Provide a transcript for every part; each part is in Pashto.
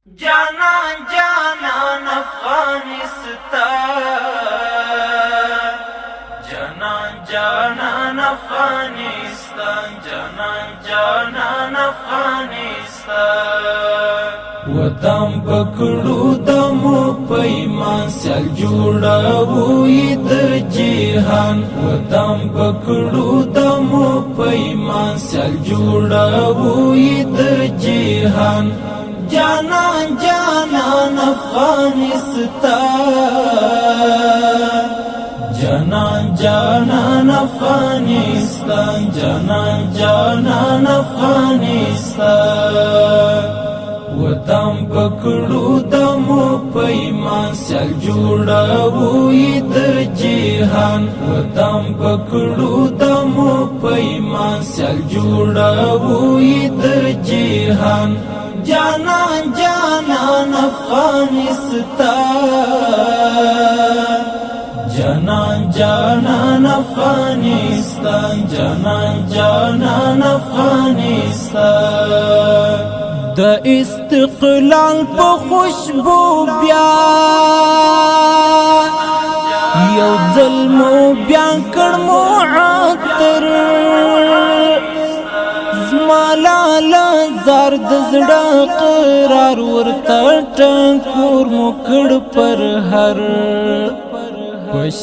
जाना जाना अफगानिस्तान, जाना जाना अफगानिस्तान, जाना जाना अफगानिस्तान। वतन पकड़ू दमो पैमान सल जुड़ावू ईद जिहान। वतन पकड़ू दमो पैमान सल जुड़ावू ईद जिहान। जाना जाना अफगानिस्तान, जाना जाना अफगानिस्तान, जाना जाना अफगानिस्तान। वतन पकड़ू दमो पैमान सल जुड़ावू ईद जिहान। वतन पकड़ू दमो पैमान सल जुड़ावू ईद जिहान। जाना जाना अफगानिस्तान, जाना जाना अफगानिस्तान, जाना जाना अफगानिस्तान। द इस्तिqlal په खुशबू بیا یو ظلمو بیا کړ مو عطر زمالالا زرد زړه قرار ورته ټکور مو کړ پر هر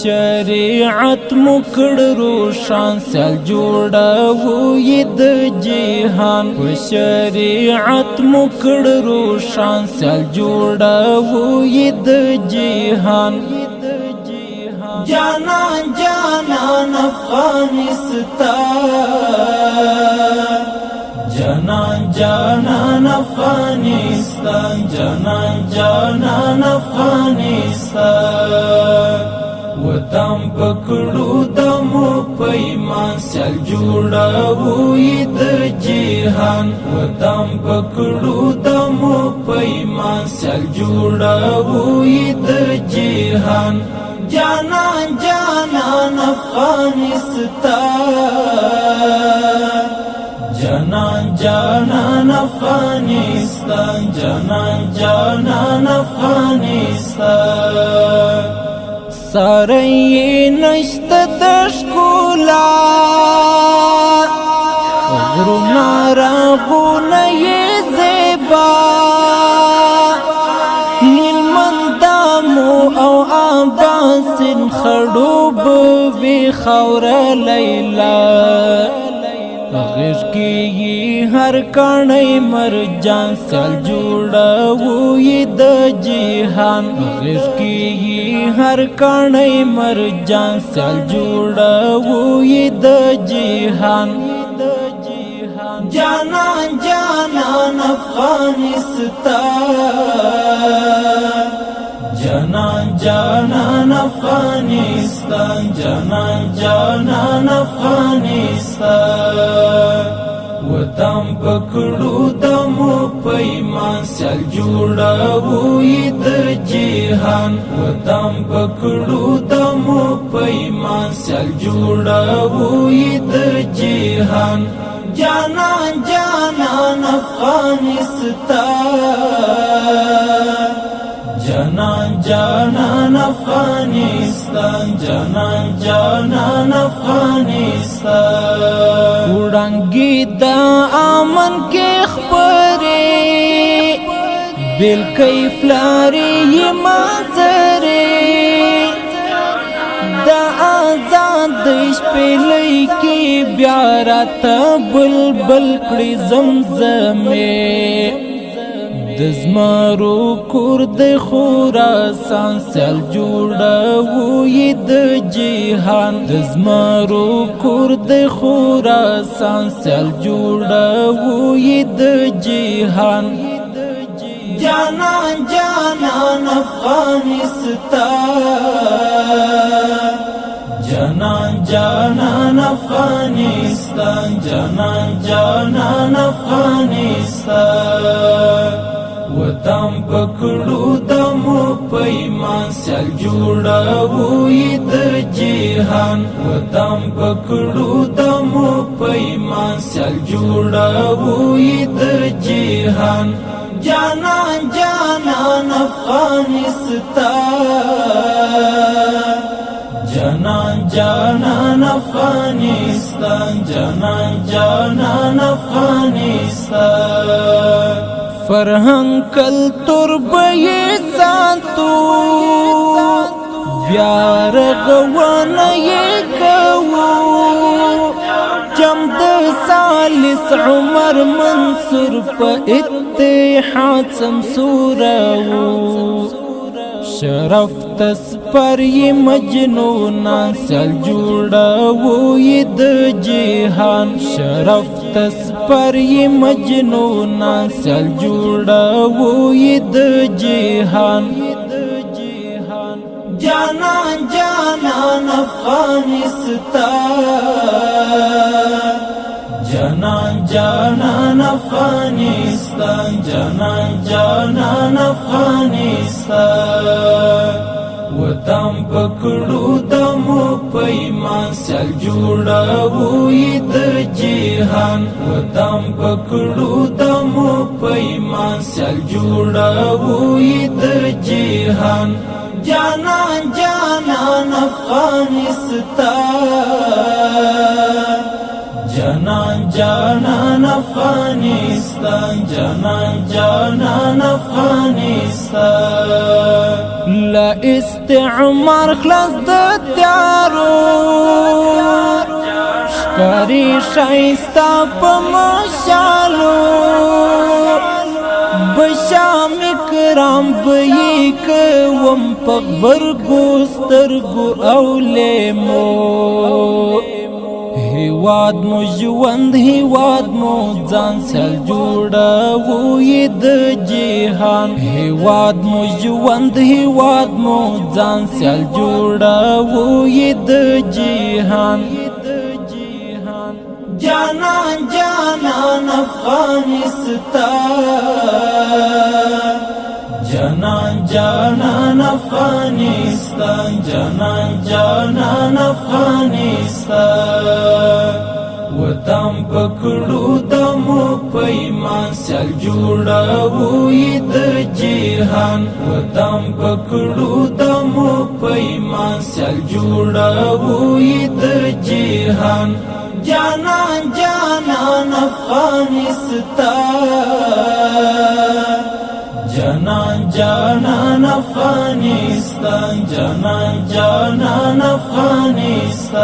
شریعت مکڑ روشان سل جوڑاوو ید جہان شریعت مکڑ روشان سل جوڑاوو ید جہان جانا جانا افغانستان جانا جانا افغانستان جانا جانا افغانستان وطن پکڑو دمو پیمان سل جوڑاوو ید جہان وطن پکڑو دمو پیمان سل جوڑاوو ید جہان جانا جانا افغانستان جانا جانا افغانستان جانا جانا افغانستان سارے نشت دشکولا غرونا راغونا یہ زیبا هلمندامو او آباسن خڑوب بی خور لیلا غیر کی ہر کانئی مرجان سل جوڑاوو ید جہان غیر کی ہر کانئی مرجان سل جوڑاوو ید جہان جانا جانا افغانستان جانا جانا افغانستان جانا جانا افغانستان وطن پکڑو دمو پیمان سل جوڑاوو ید جہان وطن پکڑو دمو پیمان سل جوڑاوو ید جہان جانا جانا افغانستان جانا جانا افغانستان جانا جانا افغانستان وړانګې د امن کې خبرې بل کیف لارې مازرې د آزاد شپېلې کې بیا راته بلبل کړې زمزمې دزمارو کور د خراسان سل جوړاوو ید جهان دزمارو کور د خراسان سل جوړاوو ید جهان جانا جانا افغانستان جانا جانا افغانستان جانا جانا افغانستان وطن پکڑو دمو پیمان سل جوڑاوو ید جہان وطن پکڑو دمو پیمان سل جوڑاوو ید جہان جانا جانا جانان جانان افغانستان جانان جانان افغانستان فرهنگ کلتور بې ساتو بیا رغونه یې کوو جم د ثالث عمر منصور په اتحاد سمسورو شرف تسپر یې مجنونان سل جوړو یې د جهان شرف تسپر یې مجنونان سل جوړو یې د جهان جانان جانان افغانستان جانان جانان افغانستان جانان جانان افغانستان وطن پکړو دمو پیمان سل جوړو یې د جهان وطن پکړو دمو پیمان سل جوړو یې د جهان جانان جانان افغانستان جانان جانان افغانستان جانان جانان افغانستان لا استعمار خلاص د تیارو ښکاري ښایسته په مشالو بشام کرام بئی کوم پغبرگو سترگو او لیمو هیواد مو ژوند هیواد مو ځان سل جوړو یې د جهان هیواد مو ژوند هیواد مو ځان سل جوړو یې د جهان جانان جانان افغانستان جانان جانان افغانستان جانان جانان افغانستان وطن پکړو دمو پیمان سل جوړو یې د جهان وطن پکړو دمو پیمان سل جوړو یې د جهان جانان جانان افغانستان جانان جانان افغانستان جانان جانان افغانستان